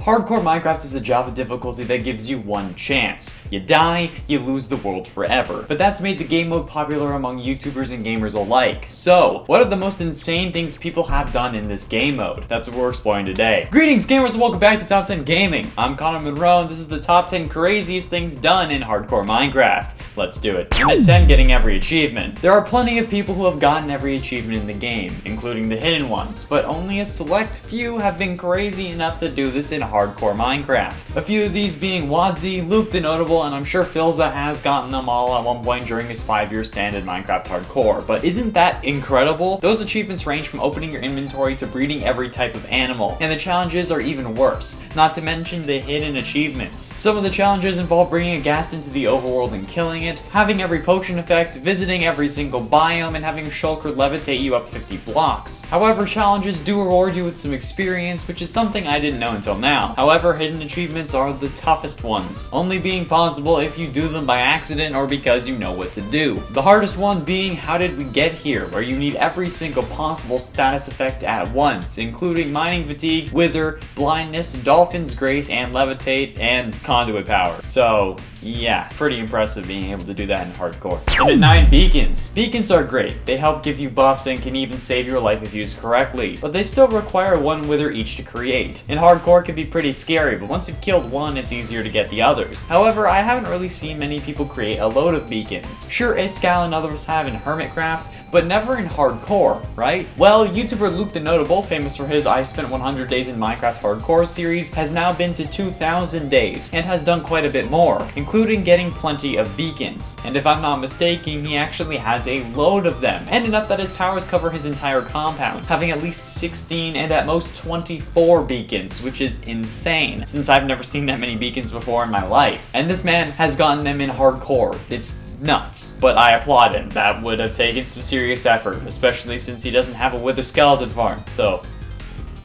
Hardcore Minecraft is a Java difficulty that gives you one chance. You die, you lose the world forever. But that's made the game mode popular among YouTubers and gamers alike. So, what are the most insane things people have done in this game mode? That's what we're exploring today. Greetings gamers and welcome back to Top 10 Gaming. I'm Connor Monroe and this is the top 10 craziest things done in Hardcore Minecraft. Let's do it. And at 10, getting every achievement. There are plenty of people who have gotten every achievement in the game, including the hidden ones, but only a select few have been crazy enough to do this in Hardcore Minecraft. A few of these being Wadzi, Luke the Notable, and I'm sure Philza has gotten them all at one point during his 5-year stand in Minecraft Hardcore. But isn't that incredible? Those achievements range from opening your inventory to breeding every type of animal, and the challenges are even worse, not to mention the hidden achievements. Some of the challenges involve bringing a ghast into the overworld and killing it, having every potion effect, visiting every single biome, and having Shulker levitate you up 50 blocks. However, challenges do reward you with some experience, which is something I didn't know until now. However, hidden achievements are the toughest ones, only being possible if you do them by accident or because you know what to do. The hardest one being How Did We Get Here, where you need every single possible status effect at once, including Mining Fatigue, Wither, Blindness, Dolphin's Grace, and Levitate, and Conduit Power. So, yeah, pretty impressive being able to do that in Hardcore. And at 9, beacons. Beacons are great. They help give you buffs and can even save your life if used correctly, but they still require one wither each to create. In Hardcore, it can be pretty scary, but once you've killed one, it's easier to get the others. However, I haven't really seen many people create a load of beacons. Sure, Escal and others have in Hermitcraft, but never in Hardcore, right? Well, YouTuber Luke the Notable, famous for his I Spent 100 Days in Minecraft Hardcore series, has now been to 2,000 days, and has done quite a bit more, including getting plenty of beacons. And if I'm not mistaken, he actually has a load of them, and enough that his powers cover his entire compound, having at least 16 and at most 24 beacons, which is insane, since I've never seen that many beacons before in my life. And this man has gotten them in Hardcore. It's nuts, but I applaud him. That would have taken some serious effort, especially since he doesn't have a wither skeleton farm, so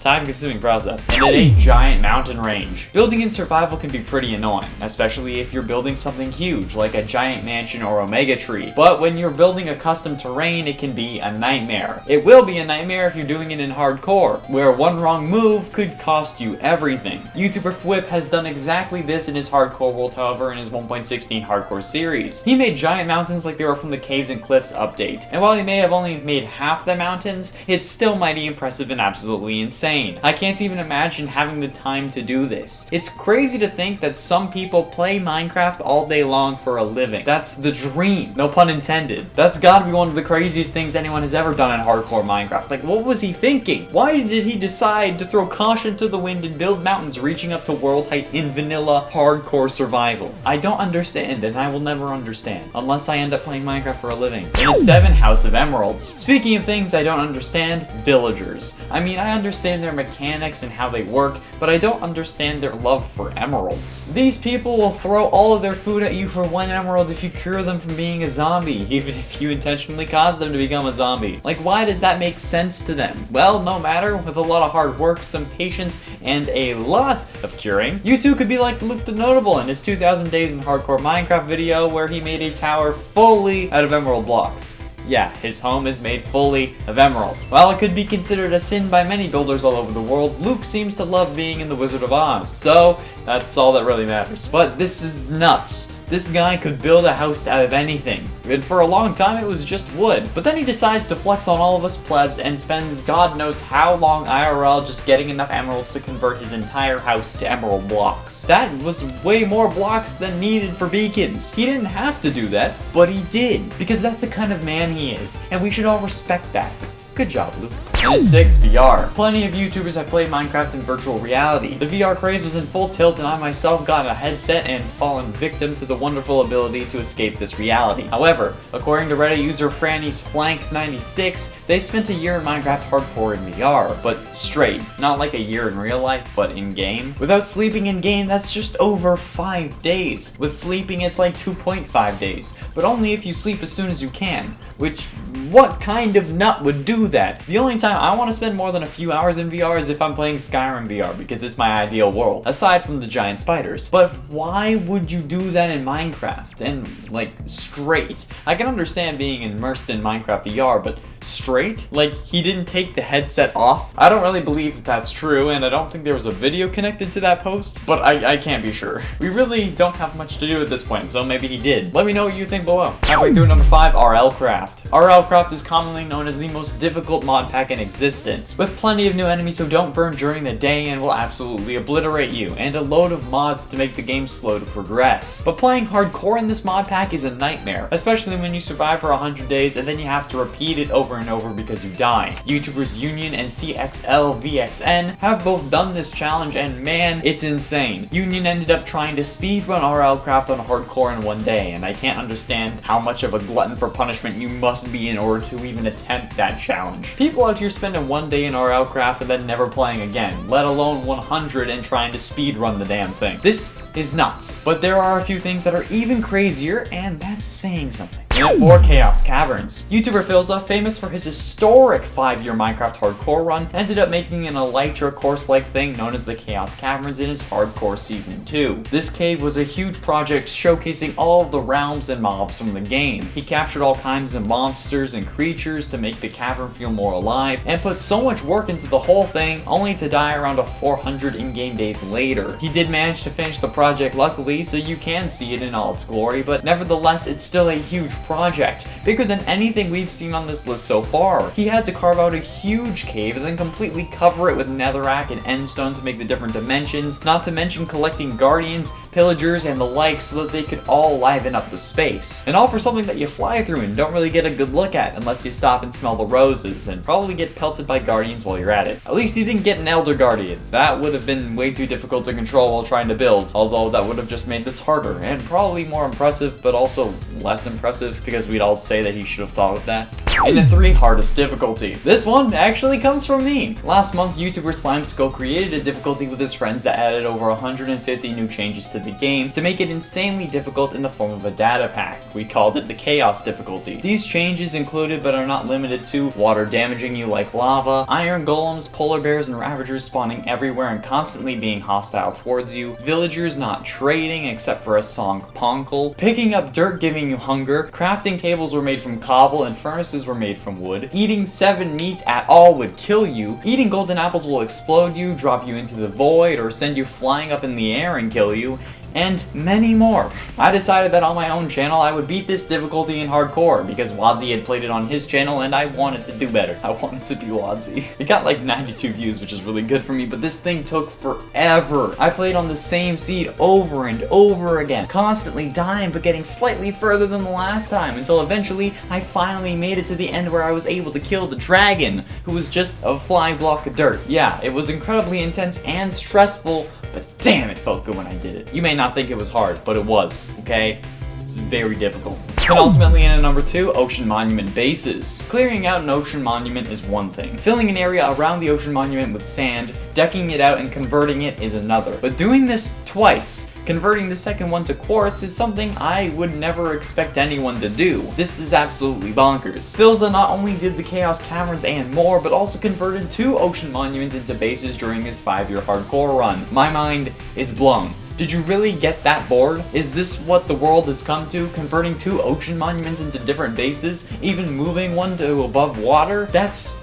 time-consuming process. And at 8, giant mountain range. Building in survival can be pretty annoying, especially if you're building something huge, like a giant mansion or omega tree. But when you're building a custom terrain, it can be a nightmare. It will be a nightmare if you're doing it in Hardcore, where one wrong move could cost you everything. YouTuber Fwip has done exactly this in his Hardcore world, however, in his 1.16 Hardcore series. He made giant mountains like they were from the Caves and Cliffs update, and while he may have only made half the mountains, it's still mighty impressive and absolutely insane. I can't even imagine having the time to do this. It's crazy to think that some people play Minecraft all day long for a living. That's the dream. No pun intended. That's gotta be one of the craziest things anyone has ever done in Hardcore Minecraft. Like, what was he thinking? Why did he decide to throw caution to the wind and build mountains reaching up to world height in vanilla Hardcore survival? I don't understand, and I will never understand, unless I end up playing Minecraft for a living. And at 7, House of Emeralds. Speaking of things I don't understand, villagers. I mean, I understand their mechanics and how they work, but I don't understand their love for emeralds. These people will throw all of their food at you for 1 emerald if you cure them from being a zombie, even if you intentionally cause them to become a zombie. Like, why does that make sense to them? Well, no matter, with a lot of hard work, some patience, and a lot of curing, you too could be like Luke the Notable in his 2,000 Days in Hardcore Minecraft video, where he made a tower fully out of emerald blocks. Yeah, his home is made fully of emerald. While it could be considered a sin by many builders all over the world, Luke seems to love being in the Wizard of Oz, so that's all that really matters. But this is nuts. This guy could build a house out of anything, and for a long time it was just wood. But then he decides to flex on all of us plebs and spends God knows how long IRL just getting enough emeralds to convert his entire house to emerald blocks. That was way more blocks than needed for beacons. He didn't have to do that, but he did, because that's the kind of man he is, and we should all respect that. Good job, Luke. And at 6, VR. Plenty of YouTubers have played Minecraft in virtual reality. The VR craze was in full tilt, and I myself got a headset and fallen victim to the wonderful ability to escape this reality. However, according to Reddit user Franny's Flank96, they spent a year in Minecraft Hardcore in VR, but straight. Not like a year in real life, but in-game. Without sleeping in-game, that's just over 5 days. With sleeping, it's like 2.5 days, but only if you sleep as soon as you can. Which, what kind of nut would do that? The only time time I want to spend more than a few hours in VR is if I'm playing Skyrim VR, because it's my ideal world, aside from the giant spiders. But why would you do that in Minecraft? And, like, straight? I can understand being immersed in Minecraft VR, but straight? Like, he didn't take the headset off? I don't really believe that that's true, and I don't think there was a video connected to that post, but I can't be sure. We really don't have much to do at this point, so maybe he did. Let me know what you think below. Halfway through number 5, RL Craft. RL Craft is commonly known as the most difficult mod pack in existence, with plenty of new enemies who don't burn during the day and will absolutely obliterate you, and a load of mods to make the game slow to progress. But playing hardcore in this mod pack is a nightmare, especially when you survive for 100 days and then you have to repeat it over and over because you die. YouTubers Union and CXLVXN have both done this challenge, and man, it's insane. Union ended up trying to speedrun RL Craft on hardcore in one day, and I can't understand how much of a glutton for punishment you must be in order to even attempt that challenge. People out here spending one day in RL Craft and then never playing again, let alone 100 and trying to speedrun the damn thing. This is nuts. But there are a few things that are even crazier, and that's saying something. And at 4, Chaos Caverns. YouTuber Philza, famous for his historic 5-year Minecraft hardcore run, ended up making an Elytra course-like thing known as the Chaos Caverns in his hardcore season 2. This cave was a huge project showcasing all of the realms and mobs from the game. He captured all kinds of monsters and creatures to make the cavern feel more alive, and put so much work into the whole thing, only to die around 400 in-game days later. He did manage to finish the project luckily, so you can see it in all its glory, but nevertheless it's still a huge project, bigger than anything we've seen on this list so far. He had to carve out a huge cave and then completely cover it with netherrack and endstone to make the different dimensions, not to mention collecting guardians, pillagers, and the like so that they could all liven up the space. And all for something that you fly through and don't really get a good look at unless you stop and smell the roses, and probably get pelted by guardians while you're at it. At least you didn't get an elder guardian. That would have been way too difficult to control while trying to build, although that would have just made this harder, and probably more impressive, but also less impressive, because we'd all say that he should have thought of that. And at 3, hardest difficulty. This one actually comes from me. Last month, YouTuber Slimeskull created a difficulty with his friends that added over 150 new changes to the game to make it insanely difficult in the form of a data pack. We called it the Chaos difficulty. These changes included, but are not limited to, water damaging you like lava, iron golems, polar bears, and ravagers spawning everywhere and constantly being hostile towards you, villagers not trading except for a song ponkle, picking up dirt giving you hunger, crafting tables were made from cobble and furnaces were made from wood, eating 7 meat at all would kill you, eating golden apples will explode you, drop you into the void, or send you flying up in the air and kill you, and many more. I decided that on my own channel I would beat this difficulty in hardcore because Wadzi had played it on his channel and I wanted to do better. I wanted to be Wadzi. It got like 92 views, which is really good for me, but this thing took forever. I played on the same seed over and over again, constantly dying but getting slightly further than the last time, until eventually I finally made it to the end where I was able to kill the dragon, who was just a flying block of dirt. Yeah, it was incredibly intense and stressful, but damn, it felt good when I did it. You may not think it was hard, but it was, okay? It's very difficult. And ultimately, in at number 2, Ocean Monument bases. Clearing out an ocean monument is one thing. Filling an area around the ocean monument with sand, decking it out, and converting it is another. But doing this twice, converting the second one to quartz, is something I would never expect anyone to do. This is absolutely bonkers. Philza not only did the Chaos Caverns and more, but also converted 2 ocean monuments into bases during his 5-year hardcore run. My mind is blown. Did you really get that bored? Is this what the world has come to? Converting 2 ocean monuments into different bases? Even moving one to above water? That's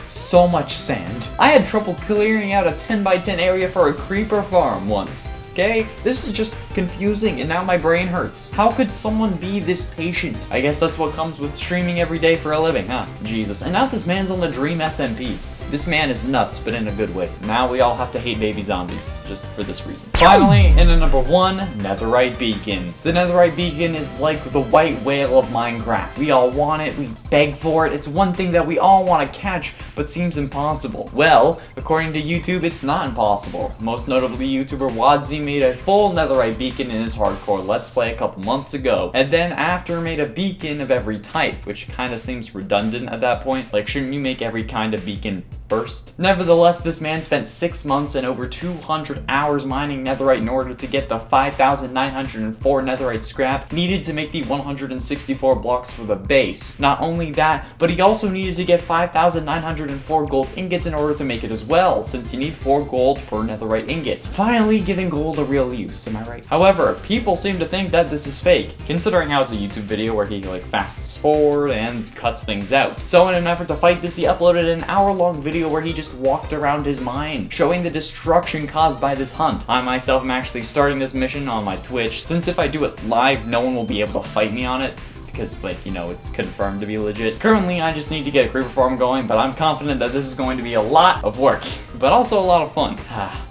so much sand. I had trouble clearing out a 10x10 area for a creeper farm once. Okay? This is just confusing and now my brain hurts. How could someone be this patient? I guess that's what comes with streaming every day for a living, huh? Jesus. And now this man's on the Dream SMP. This man is nuts, but in a good way. Now we all have to hate baby zombies, just for this reason. Finally, in at number 1, Netherite Beacon. The Netherite Beacon is like the white whale of Minecraft. We all want it, we beg for it, it's one thing that we all want to catch, but seems impossible. Well, according to YouTube, it's not impossible. Most notably, YouTuber Wadzi made a full Netherite Beacon in his hardcore Let's Play a couple months ago, and then after made a beacon of every type, which kind of seems redundant at that point. Like, shouldn't you make every kind of beacon first. Nevertheless, this man spent 6 months and over 200 hours mining netherite in order to get the 5,904 netherite scrap needed to make the 164 blocks for the base. Not only that, but he also needed to get 5,904 gold ingots in order to make it as well, since you need 4 gold per netherite ingot. Finally giving gold a real use, am I right? However, people seem to think that this is fake, considering how it's a YouTube video where he like fasts forward and cuts things out. So in an effort to fight this, he uploaded an hour-long video where he just walked around his mine, showing the destruction caused by this hunt. I myself am actually starting this mission on my Twitch, since if I do it live, no one will be able to fight me on it, because, like, you know, it's confirmed to be legit. Currently, I just need to get a creeper farm going, but I'm confident that this is going to be a lot of work, but also a lot of fun.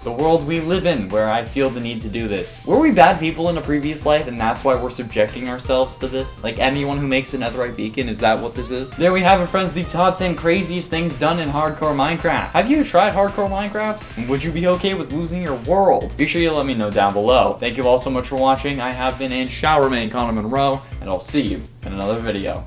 The world we live in, where I feel the need to do this. Were we bad people in a previous life, and that's why we're subjecting ourselves to this? Like, anyone who makes a netherite beacon, is that what this is? There we have it, friends, the top 10 craziest things done in hardcore Minecraft. Have you tried hardcore Minecraft? And would you be okay with losing your world? Be sure you let me know down below. Thank you all so much for watching. I have been and shall remain Connor Monroe, and I'll see you in another video.